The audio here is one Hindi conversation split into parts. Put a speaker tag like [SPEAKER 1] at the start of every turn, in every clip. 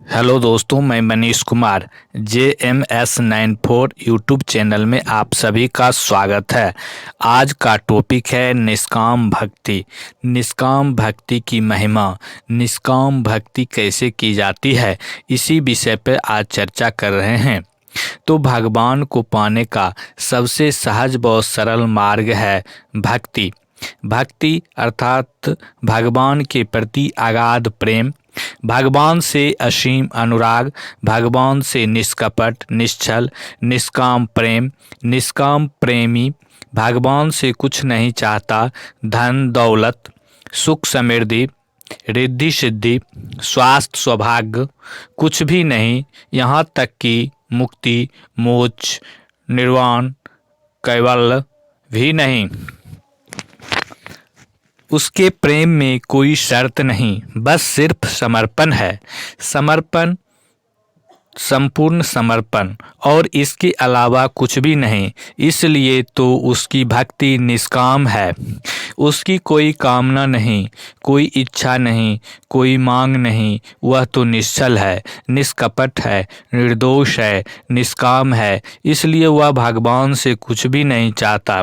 [SPEAKER 1] हेलो दोस्तों, मैं Manish Kumar JMS94 YouTube channel में आप सभी का स्वागत है। आज का टॉपिक है निष्काम भक्ति। निष्काम भक्ति की महिमा, निष्काम भक्ति कैसे की जाती है, इसी विषय पर आज चर्चा कर रहे हैं। तो भगवान को पाने का सबसे सहज व सरल मार्ग है भक्ति। भक्ति अर्थात भगवान के प्रति अगाध प्रेम, भगवान से असीम अनुराग, भगवान से निष्कपट निश्चल निष्काम प्रेम। निष्काम प्रेमी भगवान से कुछ नहीं चाहता। धन दौलत, सुख समृद्धि, रिद्धि सिद्धि, स्वास्थ्य सौभाग्य कुछ भी नहीं, यहाँ तक कि मुक्ति मोक्ष निर्वाण कैवल्य भी नहीं। उसके प्रेम में कोई शर्त नहीं, बस सिर्फ समर्पण है। समर्पण, संपूर्ण समर्पण, और इसके अलावा कुछ भी नहीं। इसलिए तो उसकी भक्ति निष्काम है। उसकी कोई कामना नहीं, कोई इच्छा नहीं, कोई मांग नहीं। वह तो निश्चल है, निष्कपट है, निर्दोष है, निष्काम है। इसलिए वह भगवान से कुछ भी नहीं चाहता।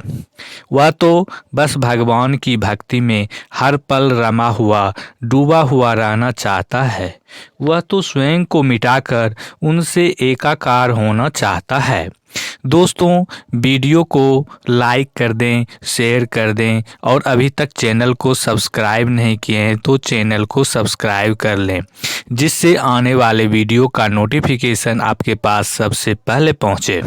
[SPEAKER 1] वह तो बस भगवान की भक्ति में हर पल रमा हुआ, डूबा हुआ रहना चाहता है। वह तो स्वयं को मिटाकर उनसे एकाकार होना चाहता है। दोस्तों, वीडियो को लाइक कर दें, शेयर कर दें, और अभी तक चैनल को सब्सक्राइब नहीं किए हैं तो चैनल को सब्सक्राइब कर लें, जिससे आने वाले वीडियो का नोटिफिकेशन आपके पास सबसे पहले पहुंचे।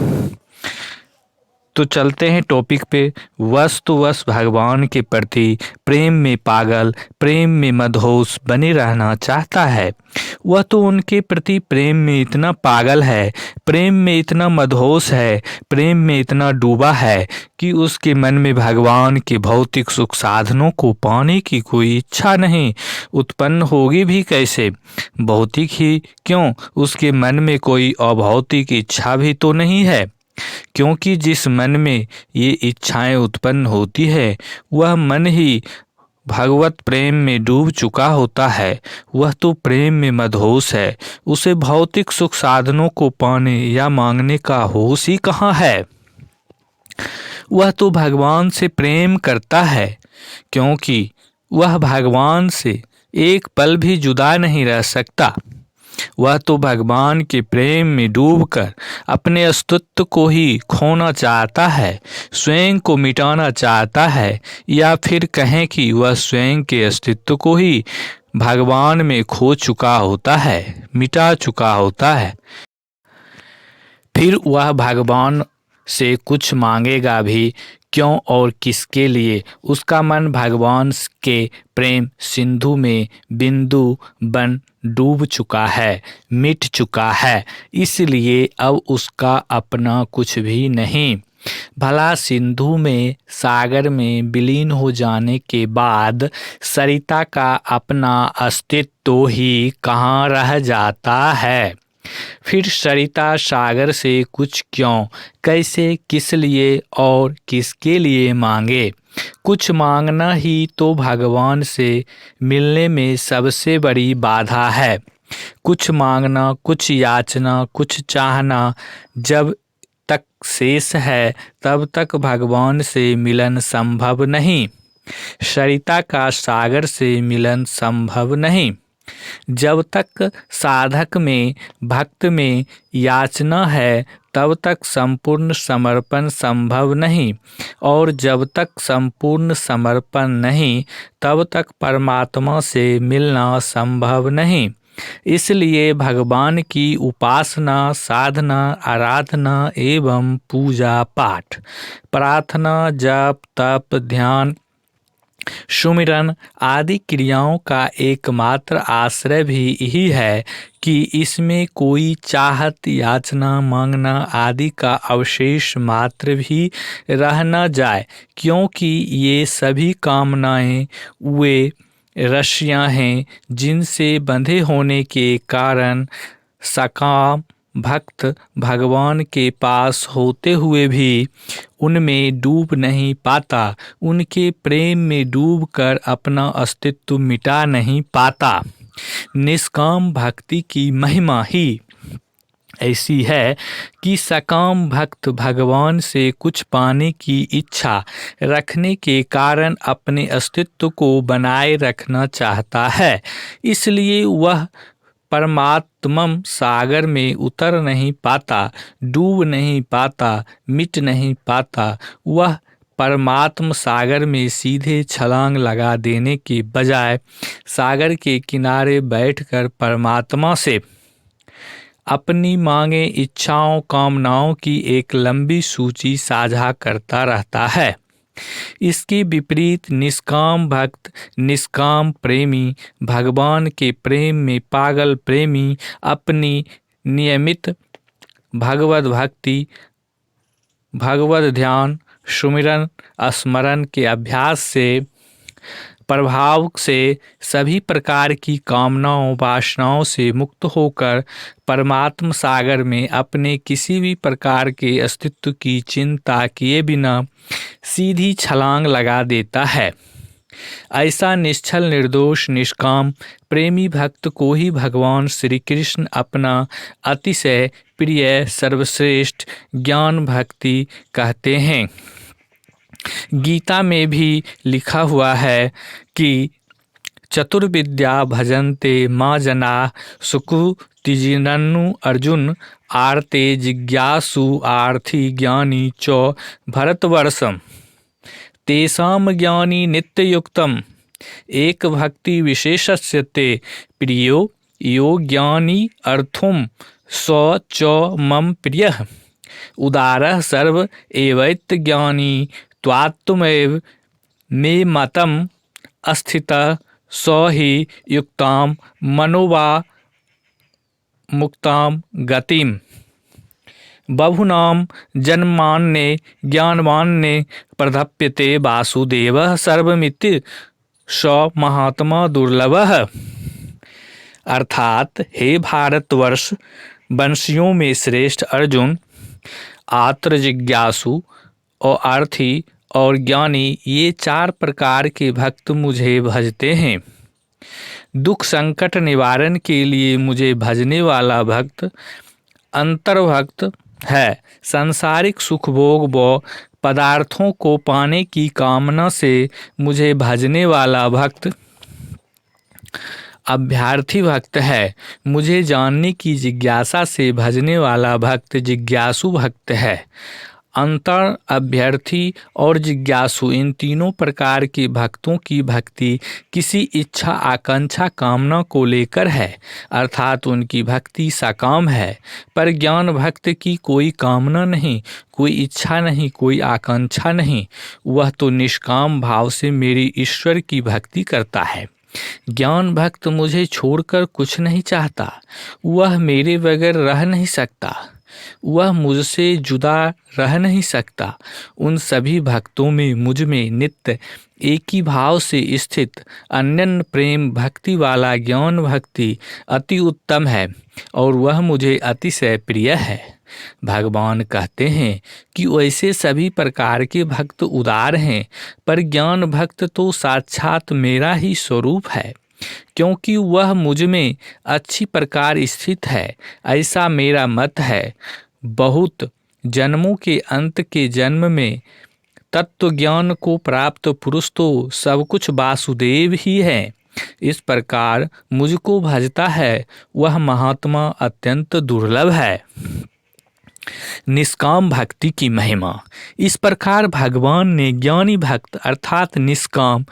[SPEAKER 1] तो चलते हैं टॉपिक पे। वस्तुवश भगवान के प्रति प्रेम में पागल, प्रेम में मदहोश बने रहना चाहता है। वह तो उनके प्रति प्रेम में इतना पागल है, प्रेम में इतना मदहोश है, प्रेम में इतना डूबा है कि उसके मन में भगवान के भौतिक सुख साधनों को पाने की कोई इच्छा नहीं। उत्पन्न होगी भी कैसे? भौतिक ही क्यों, उसके मन में कोई अभौतिक इच्छा भी तो नहीं है। क्योंकि जिस मन में ये इच्छाएं उत्पन्न होती है, वह मन ही भगवत प्रेम में डूब चुका होता है। वह तो प्रेम में मदहोश है। उसे भौतिक सुख साधनों को पाने या मांगने का होश ही कहाँ है। वह तो भगवान से प्रेम करता है, क्योंकि वह भगवान से एक पल भी जुदा नहीं रह सकता। वह तो भगवान के प्रेम में डूबकर अपने अस्तित्व को ही खोना चाहता है, स्वयं को मिटाना चाहता है, या फिर कहें कि वह स्वयं के अस्तित्व को ही भगवान में खो चुका होता है, मिटा चुका होता है। फिर वह भगवान से कुछ मांगेगा भी क्यों और किसके लिए? उसका मन भगवान के प्रेम सिंधु में बिंदु बन डूब चुका है, मिट चुका है। इसलिए अब उसका अपना कुछ भी नहीं। भला सिंधु में, सागर में विलीन हो जाने के बाद सरिता का अपना अस्तित्व ही कहाँ रह जाता है? फिर सरिता सागर से कुछ क्यों, कैसे, किस लिए और किसके लिए मांगे? कुछ मांगना ही तो भगवान से मिलने में सबसे बड़ी बाधा है। कुछ मांगना, कुछ याचना, कुछ चाहना जब तक शेष है, तब तक भगवान से मिलन संभव नहीं। सरिता का सागर से मिलन संभव नहीं। जब तक साधक में, भक्त में याचना है, तब तक संपूर्ण समर्पण संभव नहीं, और जब तक संपूर्ण समर्पण नहीं, तब तक परमात्मा से मिलना संभव नहीं। इसलिए भगवान की उपासना, साधना, आराधना एवं पूजा पाठ, प्रार्थना, जप, तप, ध्यान, सुमिरन आदि क्रियाओं का एकमात्र आश्रय भी यही है कि इसमें कोई चाहत, याचना, मांगना आदि का अवशेष मात्र भी रह न जाए, क्योंकि ये सभी कामनाएं वे रस्सियां हैं जिनसे बंधे होने के कारण सकाम भक्त भगवान के पास होते हुए भी उनमें डूब नहीं पाता, उनके प्रेम में डूबकर अपना अस्तित्व मिटा नहीं पाता। निष्काम भक्ति की महिमा ही ऐसी है कि सकाम भक्त भगवान से कुछ पाने की इच्छा रखने के कारण अपने अस्तित्व को बनाए रखना चाहता है, इसलिए वह परमात्मम सागर में उतर नहीं पाता, डूब नहीं पाता, मिट नहीं पाता। वह परमात्म सागर में सीधे छलांग लगा देने के बजाय सागर के किनारे बैठकर परमात्मा से अपनी मांगे, इच्छाओं, कामनाओं की एक लंबी सूची साझा करता रहता है। इसके विपरीत निष्काम भक्त, निष्काम प्रेमी, भगवान के प्रेम में पागल प्रेमी अपनी नियमित भगवत भक्ति, भगवत ध्यान, सुमिरन, स्मरण के अभ्यास से प्रभाव से सभी प्रकार की कामनाओं, वासनाओं से मुक्त होकर परमात्म सागर में अपने किसी भी प्रकार के अस्तित्व की चिंता किए बिना सीधी छलांग लगा देता है। ऐसा निश्चल, निर्दोष, निष्काम प्रेमी भक्त को ही भगवान श्री कृष्ण अपना अतिशय प्रिय, सर्वश्रेष्ठ ज्ञान भक्ति कहते हैं। गीता में भी लिखा हुआ है कि चतुर्विद्या भजन्ते माँ जना सुकृतिजिननु अर्जुन आर्ते जिज्ञासु आर्थी ज्ञानी च भरतवर्षम तेषां ज्ञानी नित्ययुक्तम एक भक्ति विशेषस्य ते प्रियो यो ज्ञानी अर्थुम स च मम प्रियः उदारः सर्व एवैत ज्ञानी त्वात्मेव मे मतम अस्थितः स हि युक्तां मनोवा मुक्तां गतिम बभूनां जन्मान्ये ज्ञानवान्ये प्रदप्यते वासुदेवः सर्वमिति स महात्मा दुर्लभः। अर्थात हे भारतवर्ष वंशियों में श्रेष्ठ अर्जुन, आत्र जिज्ञासु और आर्थी और ज्ञानी ये चार प्रकार के भक्त मुझे भजते हैं। दुख संकट निवारण के लिए मुझे भजने वाला भक्त अंतर्भक्त है। सांसारिक सुख भोग व पदार्थों को पाने की कामना से मुझे भजने वाला भक्त अभ्यर्थी भक्त है। मुझे जानने की जिज्ञासा से भजने वाला भक्त जिज्ञासु भक्त है। अंतर, अभ्यर्थी और जिज्ञासु इन तीनों प्रकार के भक्तों की भक्ति किसी इच्छा, आकांक्षा, कामना को लेकर है, अर्थात उनकी भक्ति सकाम है। पर ज्ञान भक्त की कोई कामना नहीं, कोई इच्छा नहीं, कोई आकांक्षा नहीं। वह तो निष्काम भाव से मेरी ईश्वर की भक्ति करता है। ज्ञान भक्त मुझे छोड़कर कुछ नहीं चाहता, वह मेरे बगैर रह नहीं सकता, वह मुझसे जुदा रह नहीं सकता। उन सभी भक्तों में मुझ में नित्य एक ही भाव से स्थित अनन्य प्रेम भक्ति वाला ज्ञान भक्ति अति उत्तम है और वह मुझे अतिशय प्रिय है। भगवान कहते हैं कि वैसे सभी प्रकार के भक्त उदार हैं, पर ज्ञान भक्त तो साक्षात मेरा ही स्वरूप है, क्योंकि वह मुझ में अच्छी प्रकार स्थित है। ऐसा मेरा मत है। बहुत जन्मों के अंत के जन्म में तत्व ज्ञान को प्राप्त पुरुष तो सब कुछ वासुदेव ही है। इस प्रकार मुझको भजता है वह महात्मा अत्यंत दुर्लभ है। निष्काम भक्ति की महिमा। इस प्रकार भगवान ने ज्ञानी भक्त अर्थात निष्काम,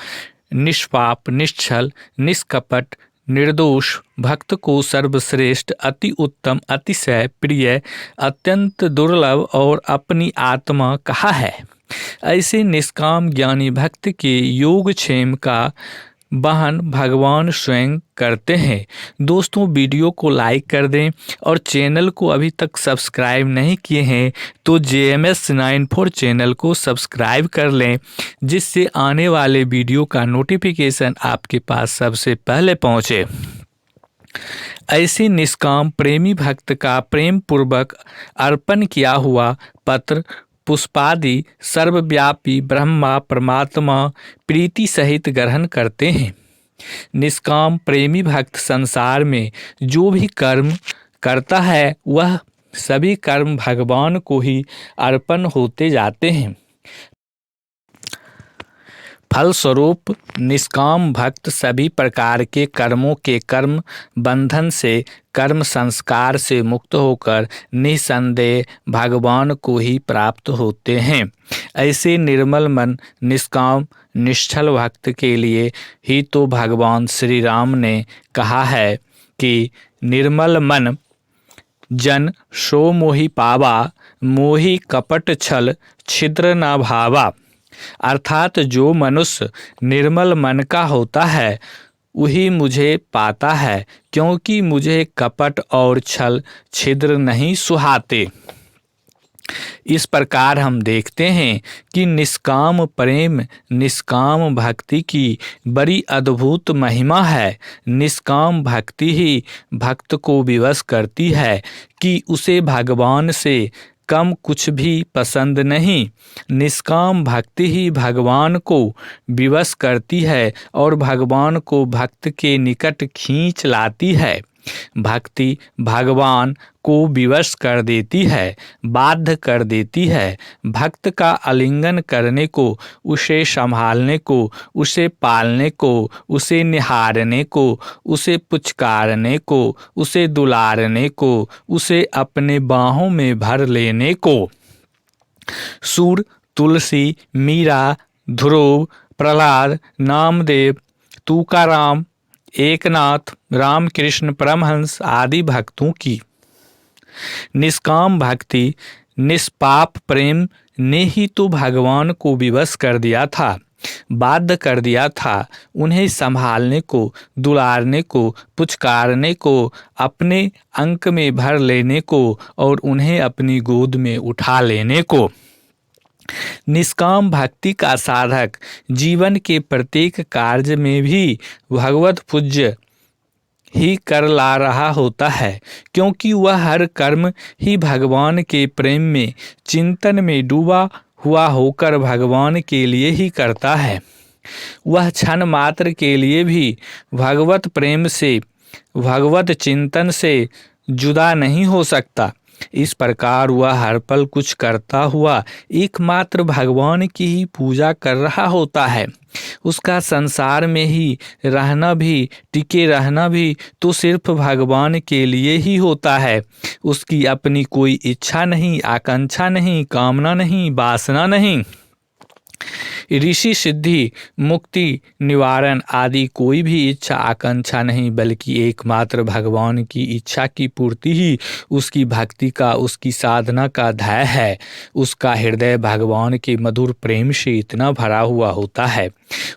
[SPEAKER 1] निष्पाप, निश्चल, निष्कपट, निर्दोष भक्त को सर्वश्रेष्ठ, अति उत्तम, अतिशय प्रिय, अत्यंत दुर्लभ और अपनी आत्मा कहा है। ऐसे निष्काम ज्ञानी भक्त के योगक्षेम का वहन भगवान स्वयं करते हैं। दोस्तों, वीडियो को लाइक कर दें और चैनल को अभी तक सब्सक्राइब नहीं किए हैं तो JMS 94 चैनल को सब्सक्राइब कर लें, जिससे आने वाले वीडियो का नोटिफिकेशन आपके पास सबसे पहले पहुंचे। ऐसे निष्काम प्रेमी भक्त का प्रेम पूर्वक अर्पण किया हुआ पत्र पुष्पादि सर्वव्यापी ब्रह्मा परमात्मा प्रीति सहित ग्रहण करते हैं। निष्काम प्रेमी भक्त संसार में जो भी कर्म करता है वह सभी कर्म भगवान को ही अर्पण होते जाते हैं। फलस्वरूप निष्काम भक्त सभी प्रकार के कर्मों के कर्म बंधन से, कर्म संस्कार से मुक्त होकर निसंदेह भगवान को ही प्राप्त होते हैं। ऐसे निर्मल मन निष्काम निश्चल भक्त के लिए ही तो भगवान श्री राम ने कहा है कि निर्मल मन जन सो मोहि पावा, मोहि कपट छल छिद्र न भावा। अर्थात जो मनुष्य निर्मल मन का होता है वही मुझे पाता है, क्योंकि मुझे कपट और छल छिद्र नहीं सुहाते। इस प्रकार हम देखते हैं कि निष्काम प्रेम, निष्काम भक्ति की बड़ी अद्भुत महिमा है। निष्काम भक्ति ही भक्त को विवश करती है कि उसे भगवान से कम कुछ भी पसंद नहीं। निष्काम भक्ति ही भगवान को विवश करती है और भगवान को भक्त के निकट खींच लाती है। भक्ति भगवान को विवश कर देती है, बाध्य कर देती है। भक्त का आलिंगन करने को, उसे संभालने को, उसे पालने को, उसे निहारने को, उसे पुचकारने को, उसे दुलारने को, उसे अपने बाहों में भर लेने को। सूर, तुलसी, मीरा, ध्रुव, प्रहलाद, नामदेव, तुकाराम, एकनाथ, रामकृष्ण परमहंस आदि भक्तों की निष्काम भक्ति, निष्पाप प्रेम ने ही तो भगवान को विवश कर दिया था, बाध्य कर दिया था उन्हें संभालने को, दुलारने को, पुचकारने को, अपने अंक में भर लेने को और उन्हें अपनी गोद में उठा लेने को। निष्काम भक्ति का साधक जीवन के प्रत्येक कार्य में भी भगवत पूज्य ही कर ला रहा होता है, क्योंकि वह हर कर्म ही भगवान के प्रेम में, चिंतन में डूबा हुआ होकर भगवान के लिए ही करता है। वह क्षण मात्र के लिए भी भगवत प्रेम से, भगवत चिंतन से जुदा नहीं हो सकता। इस प्रकार वह हर पल कुछ करता हुआ एकमात्र भगवान की ही पूजा कर रहा होता है। उसका संसार में ही रहना भी, टिके रहना भी तो सिर्फ भगवान के लिए ही होता है। उसकी अपनी कोई इच्छा नहीं, आकांक्षा नहीं, कामना नहीं, वासना नहीं। ऋषि सिद्धि, मुक्ति, निवारण आदि कोई भी इच्छा आकांक्षा नहीं, बल्कि एकमात्र भगवान की इच्छा की पूर्ति ही उसकी भक्ति का, उसकी साधना का ध्येय है। उसका हृदय भगवान के मधुर प्रेम से इतना भरा हुआ होता है,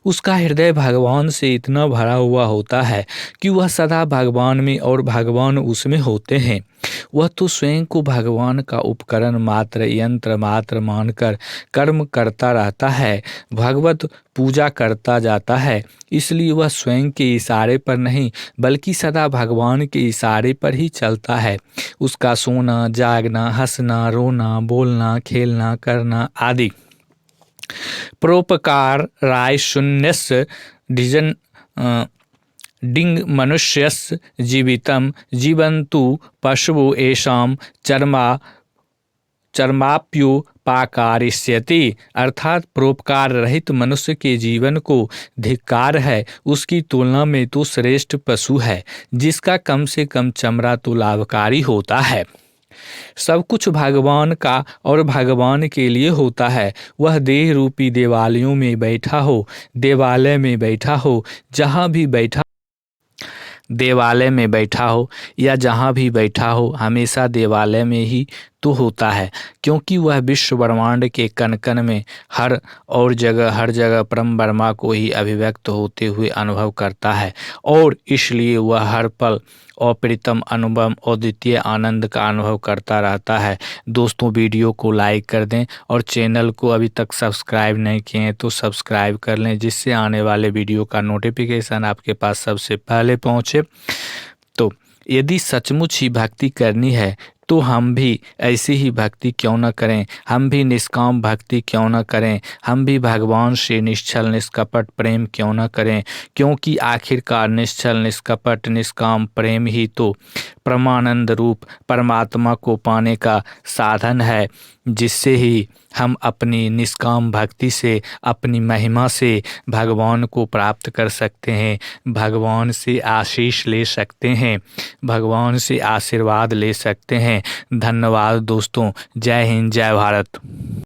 [SPEAKER 1] उसका हृदय भगवान से इतना भरा हुआ होता है कि वह सदा भगवान में और भगवान उसमें होते हैं। वह तो स्वयं को भगवान का उपकरण मात्र, यंत्र मात्र मानकर कर्म करता रहता है, भगवत पूजा करता जाता है। इसलिए वह स्वयं के इशारे पर नहीं, बल्कि सदा भगवान के इशारे पर ही चलता है। उसका सोना, जागना, हंसना, रोना, बोलना, खेलना, करना आदि परोपकार राय शून्यस्य डिंग मनुष्यस्य जीवितम जीवन्तु पशवो येषां चर्माप्युपाकारिष्यति। अर्थात परोपकार रहित मनुष्य के जीवन को धिक्कार है। उसकी तुलना में तो श्रेष्ठ पशु है, जिसका कम से कम चमड़ा तो लाभकारी होता है। सब कुछ भगवान का और भगवान के लिए होता है। वह देह रूपी देवालयों में बैठा हो, देवालय में बैठा हो, जहाँ भी बैठा, देवालय में बैठा हो या जहाँ भी बैठा हो, हमेशा देवालय में ही तो होता है, क्योंकि वह विश्व ब्रह्मांड के कण कण में हर जगह परम ब्रह्मा को ही अभिव्यक्त होते हुए अनुभव करता है और इसलिए वह हर पल अप्रितम अनुभव और द्वितीय आनंद का अनुभव करता रहता है। दोस्तों, वीडियो को लाइक कर दें और चैनल को अभी तक सब्सक्राइब नहीं किए हैं तो सब्सक्राइब कर लें, जिससे आने वाले वीडियो का नोटिफिकेशन आपके पास सबसे पहले पहुंचे। तो यदि सचमुच ही भक्ति करनी है तो हम भी ऐसी ही भक्ति क्यों न करें, हम भी निष्काम भक्ति क्यों न करें, हम भी भगवान से निश्चल निष्कपट प्रेम क्यों न करें। क्योंकि आखिरकार निश्चल निष्कपट निष्काम प्रेम ही तो परमानंद रूप परमात्मा को पाने का साधन है, जिससे ही हम अपनी निष्काम भक्ति से, अपनी महिमा से भगवान को प्राप्त कर सकते हैं, भगवान से आशीष ले सकते हैं, भगवान से आशीर्वाद ले सकते हैं। धन्यवाद दोस्तों। जय हिंद, जय भारत।